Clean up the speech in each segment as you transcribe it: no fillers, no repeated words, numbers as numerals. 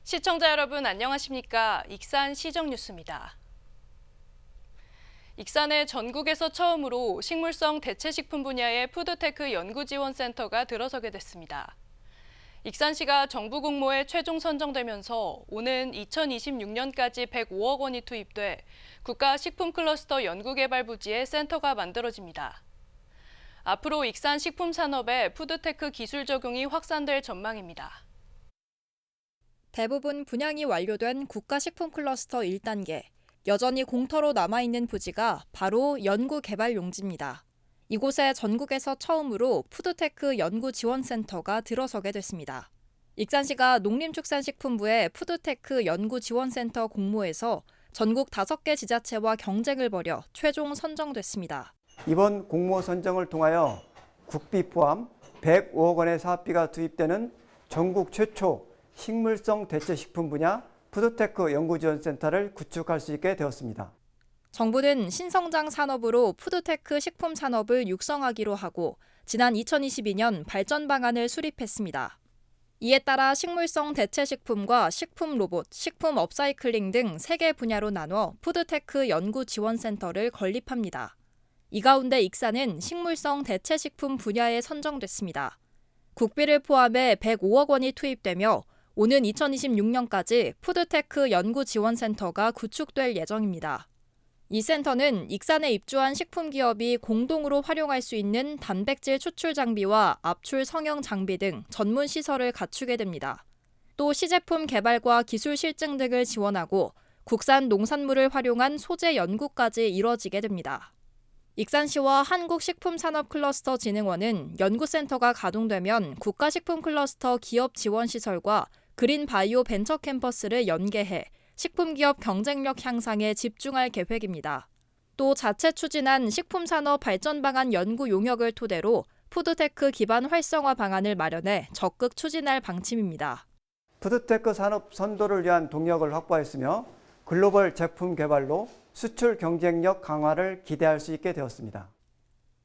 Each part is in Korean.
시청자 여러분 안녕하십니까? 익산 시정뉴스입니다. 익산에 전국에서 처음으로 식물성 대체식품 분야의 푸드테크 연구지원센터가 들어서게 됐습니다. 익산시가 정부 공모에 최종 선정되면서 오는 2026년까지 105억 원이 투입돼 국가식품클러스터 연구개발 부지에 센터가 만들어집니다. 앞으로 익산 식품산업에 푸드테크 기술 적용이 확산될 전망입니다. 대부분 분양이 완료된 국가식품클러스터 1단계, 여전히 공터로 남아있는 부지가 바로 연구개발용지입니다. 이곳에 전국에서 처음으로 푸드테크 연구지원센터가 들어서게 됐습니다. 익산시가 농림축산식품부의 푸드테크 연구지원센터 공모에서 전국 5개 지자체와 경쟁을 벌여 최종 선정됐습니다. 이번 공모 선정을 통하여 국비 포함 105억 원의 사업비가 투입되는 전국 최초 식물성 대체식품 분야 푸드테크 연구지원센터를 구축할 수 있게 되었습니다. 정부는 신성장 산업으로 푸드테크 식품 산업을 육성하기로 하고 지난 2022년 발전 방안을 수립했습니다. 이에 따라 식물성 대체식품과 식품 로봇, 식품 업사이클링 등 3개 분야로 나눠 푸드테크 연구지원센터를 건립합니다. 이 가운데 익산은 식물성 대체식품 분야에 선정됐습니다. 국비를 포함해 105억 원이 투입되며 오는 2026년까지 푸드테크 연구지원센터가 구축될 예정입니다. 이 센터는 익산에 입주한 식품기업이 공동으로 활용할 수 있는 단백질 추출 장비와 압출 성형 장비 등 전문 시설을 갖추게 됩니다. 또 시제품 개발과 기술 실증 등을 지원하고 국산 농산물을 활용한 소재 연구까지 이뤄지게 됩니다. 익산시와 한국식품산업클러스터진흥원은 연구센터가 가동되면 국가식품클러스터 기업지원시설과 그린바이오 벤처캠퍼스를 연계해 식품기업 경쟁력 향상에 집중할 계획입니다. 또 자체 추진한 식품산업 발전방안 연구 용역을 토대로 푸드테크 기반 활성화 방안을 마련해 적극 추진할 방침입니다. 푸드테크 산업 선도를 위한 동력을 확보했으며 글로벌 제품 개발로 수출 경쟁력 강화를 기대할 수 있게 되었습니다.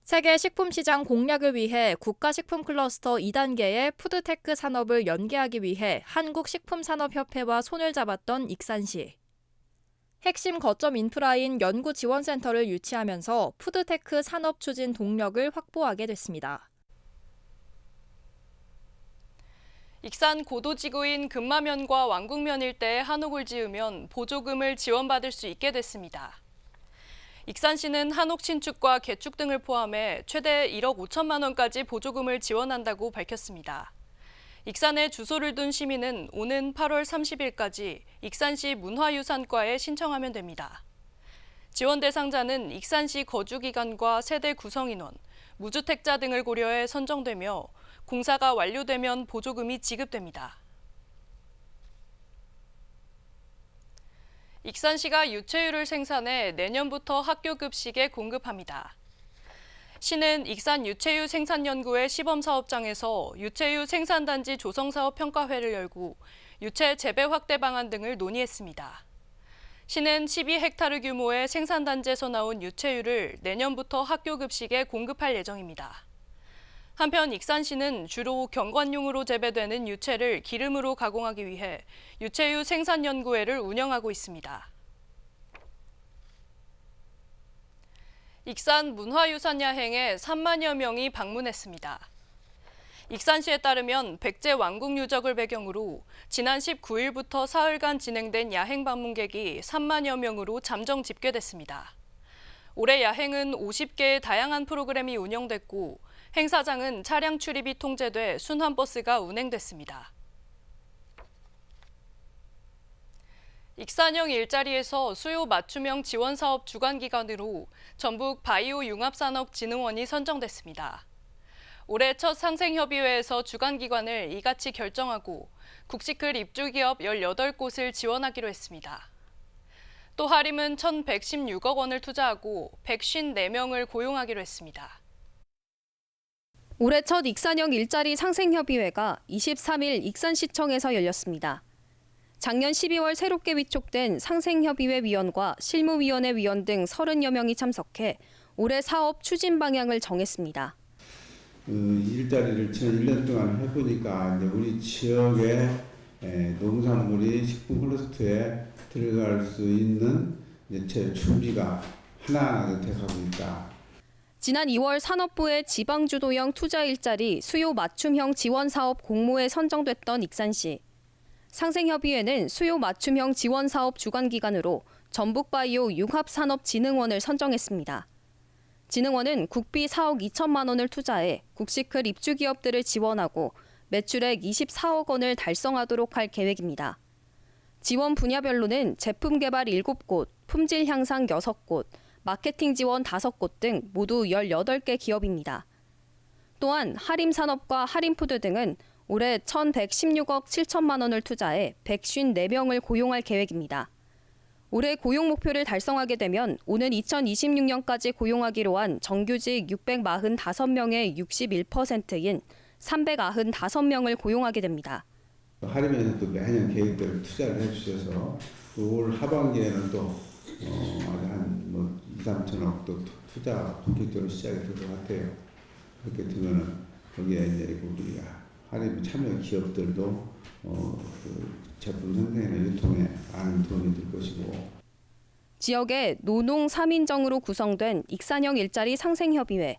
세계 식품시장 공략을 위해 국가식품클러스터 2단계의 푸드테크 산업을 연계하기 위해 한국식품산업협회와 손을 잡았던 익산시. 핵심 거점 인프라인 연구지원센터를 유치하면서 푸드테크 산업 추진 동력을 확보하게 됐습니다. 익산 고도지구인 금마면과 왕국면 일대에 한옥을 지으면 보조금을 지원받을 수 있게 됐습니다. 익산시는 한옥 신축과 개축 등을 포함해 최대 1억 5천만 원까지 보조금을 지원한다고 밝혔습니다. 익산에 주소를 둔 시민은 오는 8월 30일까지 익산시 문화유산과에 신청하면 됩니다. 지원 대상자는 익산시 거주기간과 세대 구성인원, 무주택자 등을 고려해 선정되며 공사가 완료되면 보조금이 지급됩니다. 익산시가 유채유를 생산해 내년부터 학교 급식에 공급합니다. 시는 익산 유채유 생산연구회 시범사업장에서 유채유 생산단지 조성사업 평가회를 열고 유채 재배 확대 방안 등을 논의했습니다. 시는 12헥타르 규모의 생산단지에서 나온 유채유를 내년부터 학교 급식에 공급할 예정입니다. 한편 익산시는 주로 경관용으로 재배되는 유채를 기름으로 가공하기 위해 유채유 생산연구회를 운영하고 있습니다. 익산 문화유산 야행에 3만여 명이 방문했습니다. 익산시에 따르면 백제 왕국 유적을 배경으로 지난 19일부터 사흘간 진행된 야행 방문객이 3만여 명으로 잠정 집계됐습니다. 올해 야행은 50개의 다양한 프로그램이 운영됐고 행사장은 차량 출입이 통제돼 순환버스가 운행됐습니다. 익산형 일자리에서 수요 맞춤형 지원사업 주관기관으로 전북 바이오융합산업진흥원이 선정됐습니다. 올해 첫 상생협의회에서 주관기관을 이같이 결정하고 국시클 입주기업 18곳을 지원하기로 했습니다. 또 하림은 1,116억 원을 투자하고 154명을 고용하기로 했습니다. 올해 첫 익산형 일자리 상생협의회가 23일 익산시청에서 열렸습니다. 작년 12월 새롭게 위촉된 상생협의회 위원과 실무위원회 위원 등 30여 명이 참석해 올해 사업 추진 방향을 정했습니다. 일자리를 지난 1년 동안 해보니까 이제 우리 지역에 농산물이 식품 클러스터에 들어갈 수 있는 준비가 하나하나 돼가고 있다. 지난 2월 산업부의 지방주도형 투자 일자리 수요 맞춤형 지원 사업 공모에 선정됐던 익산시. 상생협의회는 수요 맞춤형 지원 사업 주관 기관으로 전북바이오 융합산업진흥원을 선정했습니다. 진흥원은 국비 4억 2천만 원을 투자해 국시클 입주 기업들을 지원하고 매출액 24억 원을 달성하도록 할 계획입니다. 지원 분야별로는 제품 개발 7곳, 품질 향상 6곳, 마케팅 지원 5곳 등 모두 18개 기업입니다. 또한 하림산업과 하림푸드 등은 올해 1,116억 7천만 원을 투자해 154명을 고용할 계획입니다. 올해 고용 목표를 달성하게 되면 오는 2026년까지 고용하기로 한 정규직 645명의 61%인 395명을 고용하게 됩니다. 하림에는 또 매년 계획대로 투자를 해주셔서 올 하반기에는 또 한 2, 3천억 또 투자 본격적으로 시작이 될 것 같아요. 그렇게 되면은 거기에 이제 우리 하림 참여 기업들도 그 제품 생산이나 유통에 많은 도움이 될 것이고. 지역의 노농 3인정으로 구성된 익산형 일자리 상생협의회.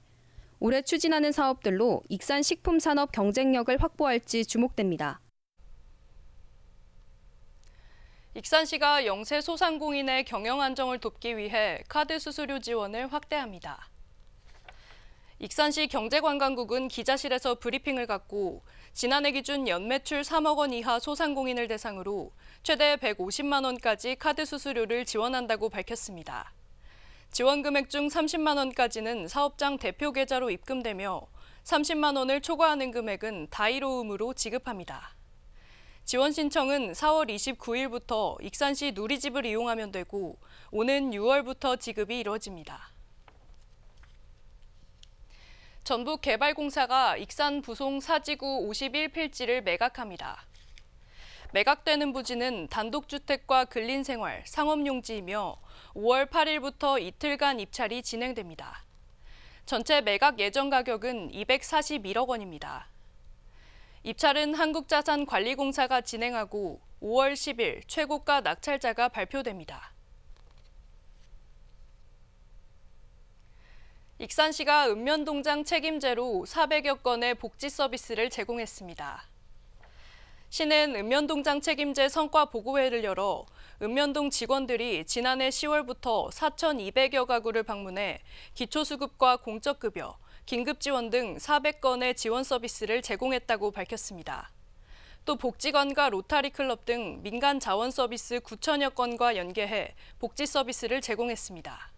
올해 추진하는 사업들로 익산 식품산업 경쟁력을 확보할지 주목됩니다. 익산시가 영세 소상공인의 경영 안정을 돕기 위해 카드 수수료 지원을 확대합니다. 익산시 경제관광국은 기자실에서 브리핑을 갖고 지난해 기준 연매출 3억 원 이하 소상공인을 대상으로 최대 150만 원까지 카드 수수료를 지원한다고 밝혔습니다. 지원 금액 중 30만 원까지는 사업장 대표 계좌로 입금되며 30만 원을 초과하는 금액은 다이로움으로 지급합니다. 지원 신청은 4월 29일부터 익산시 누리집을 이용하면 되고 오는 6월부터 지급이 이루어집니다. 전북개발공사가 익산 부송 사지구 51필지를 매각합니다. 매각되는 부지는 단독주택과 근린생활, 상업용지이며 5월 8일부터 이틀간 입찰이 진행됩니다. 전체 매각 예정 가격은 241억 원입니다. 입찰은 한국자산관리공사가 진행하고 5월 10일 최고가 낙찰자가 발표됩니다. 익산시가 읍면동장 책임제로 400여 건의 복지 서비스를 제공했습니다. 시는 읍면동장 책임제 성과 보고회를 열어 읍면동 직원들이 지난해 10월부터 4,200여 가구를 방문해 기초수급과 공적급여, 긴급지원 등 400건의 지원 서비스를 제공했다고 밝혔습니다. 또 복지관과 로타리클럽 등 민간 자원 서비스 9천여 건과 연계해 복지 서비스를 제공했습니다.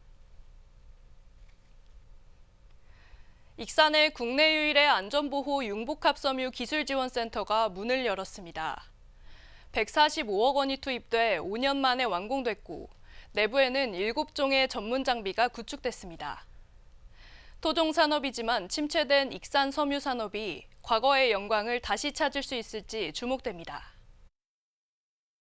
익산의 국내 유일의 안전보호 융복합섬유 기술지원센터가 문을 열었습니다. 145억 원이 투입돼 5년 만에 완공됐고 내부에는 7종의 전문 장비가 구축됐습니다. 토종산업이지만 침체된 익산 섬유산업이 과거의 영광을 다시 찾을 수 있을지 주목됩니다.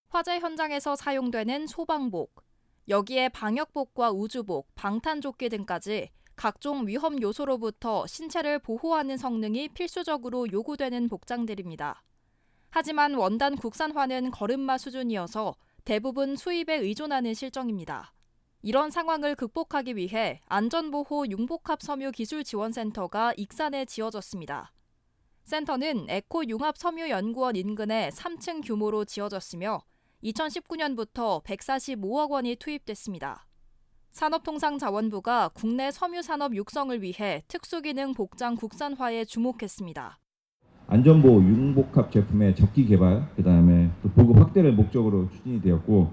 화재 현장에서 사용되는 소방복, 여기에 방역복과 우주복, 방탄조끼 등까지 각종 위험 요소로부터 신체를 보호하는 성능이 필수적으로 요구되는 복장들입니다. 하지만 원단 국산화는 걸음마 수준이어서 대부분 수입에 의존하는 실정입니다. 이런 상황을 극복하기 위해 안전보호 융복합섬유기술지원센터가 익산에 지어졌습니다. 센터는 에코융합섬유연구원 인근에 3층 규모로 지어졌으며 2019년부터 145억 원이 투입됐습니다. 산업통상자원부가 국내 섬유산업 육성을 위해 특수기능 복장 국산화에 주목했습니다. 안전보호 융복합 제품의 적기 개발, 그다음에 또 보급 확대를 목적으로 추진이 되었고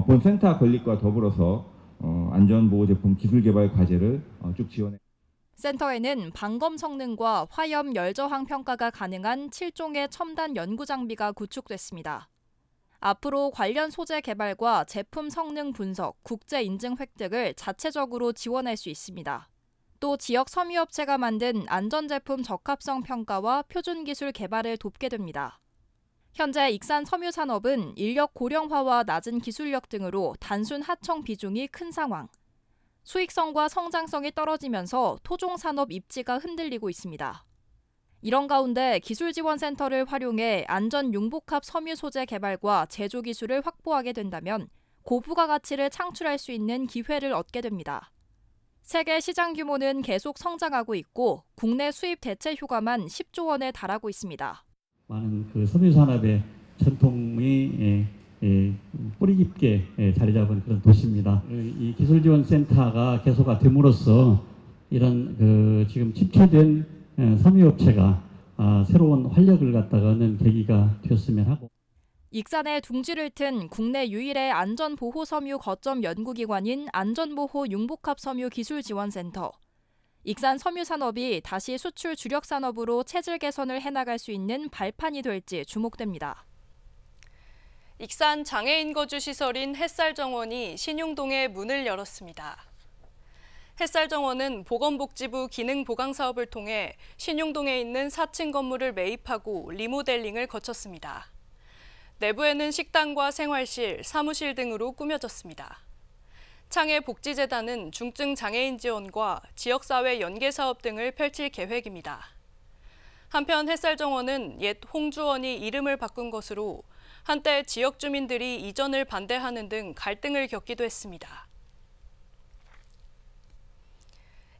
본 센터 건립과 더불어서 안전보호 제품 기술 개발 과제를 쭉 지원해. 센터에는 방검 성능과 화염 열저항 평가가 가능한 7종의 첨단 연구 장비가 구축됐습니다. 앞으로 관련 소재 개발과 제품 성능 분석, 국제 인증 획득을 자체적으로 지원할 수 있습니다. 또 지역 섬유업체가 만든 안전제품 적합성 평가와 표준기술 개발을 돕게 됩니다. 현재 익산 섬유산업은 인력 고령화와 낮은 기술력 등으로 단순 하청 비중이 큰 상황. 수익성과 성장성이 떨어지면서 토종산업 입지가 흔들리고 있습니다. 이런 가운데 기술지원센터를 활용해 안전 융복합 섬유 소재 개발과 제조 기술을 확보하게 된다면 고부가 가치를 창출할 수 있는 기회를 얻게 됩니다. 세계 시장 규모는 계속 성장하고 있고 국내 수입 대체 효과만 10조 원에 달하고 있습니다. 많은 그 섬유 산업의 전통이 뿌리 깊게 자리 잡은 그런 도시입니다. 이 기술지원센터가 개소가 됨으로써 이런 그 지금 침체된 섬유업체가 새로운 활력을 갖다가 얻는 계기가 되었으면 하고. 익산에 둥지를 튼 국내 유일의 안전보호섬유 거점 연구기관인 안전보호 융복합섬유 기술지원센터. 익산 섬유산업이 다시 수출 주력 산업으로 체질 개선을 해나갈 수 있는 발판이 될지 주목됩니다. 익산 장애인 거주 시설인 햇살정원이 신용동에 문을 열었습니다. 햇살정원은 보건복지부 기능보강 사업을 통해 신용동에 있는 4층 건물을 매입하고 리모델링을 거쳤습니다. 내부에는 식당과 생활실, 사무실 등으로 꾸며졌습니다. 창해복지재단은 중증 장애인 지원과 지역사회 연계 사업 등을 펼칠 계획입니다. 한편 햇살정원은 옛 홍주원이 이름을 바꾼 것으로 한때 지역 주민들이 이전을 반대하는 등 갈등을 겪기도 했습니다.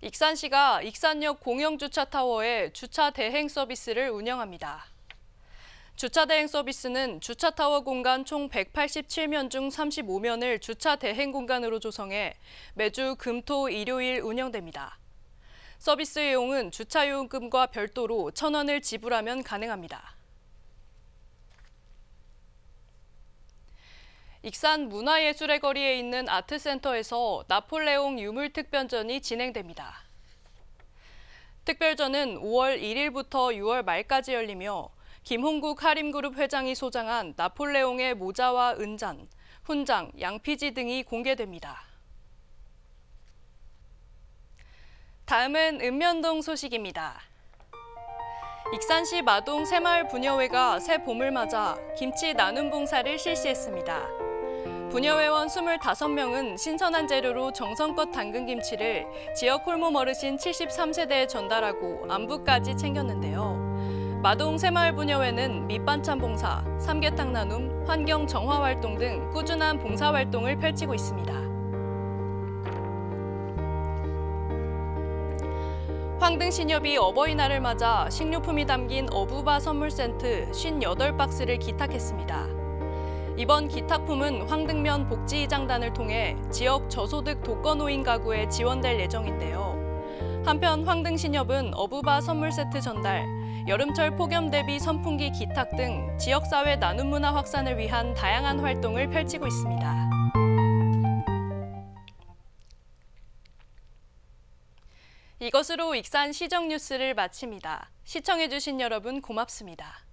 익산시가 익산역 공영주차타워에 주차 대행 서비스를 운영합니다. 주차 대행 서비스는 주차타워 공간 총 187면 중 35면을 주차 대행 공간으로 조성해 매주 금, 토, 일요일 운영됩니다. 서비스 이용은 주차요금과 별도로 1,000원을 지불하면 가능합니다. 익산 문화예술의 거리에 있는 아트센터에서 나폴레옹 유물특별전이 진행됩니다. 특별전은 5월 1일부터 6월 말까지 열리며 김홍국 하림그룹 회장이 소장한 나폴레옹의 모자와 은잔, 훈장, 양피지 등이 공개됩니다. 다음은 읍면동 소식입니다. 익산시 마동 새마을 부녀회가 새 봄을 맞아 김치 나눔 봉사를 실시했습니다. 부녀회원 25명은 신선한 재료로 정성껏 담근 김치를 지역 홀몸 어르신 73세대에 전달하고 안부까지 챙겼는데요. 마동 새마을 부녀회는 밑반찬 봉사, 삼계탕 나눔, 환경 정화 활동 등 꾸준한 봉사 활동을 펼치고 있습니다. 황등신협이 어버이날을 맞아 식료품이 담긴 어부바 선물 세트 58박스를 기탁했습니다. 이번 기탁품은 황등면 복지이장단을 통해 지역 저소득 독거노인 가구에 지원될 예정인데요. 한편 황등신협은 어부바 선물 세트 전달, 여름철 폭염 대비 선풍기 기탁 등 지역사회 나눔 문화 확산을 위한 다양한 활동을 펼치고 있습니다. 이것으로 익산 시정 뉴스를 마칩니다. 시청해주신 여러분 고맙습니다.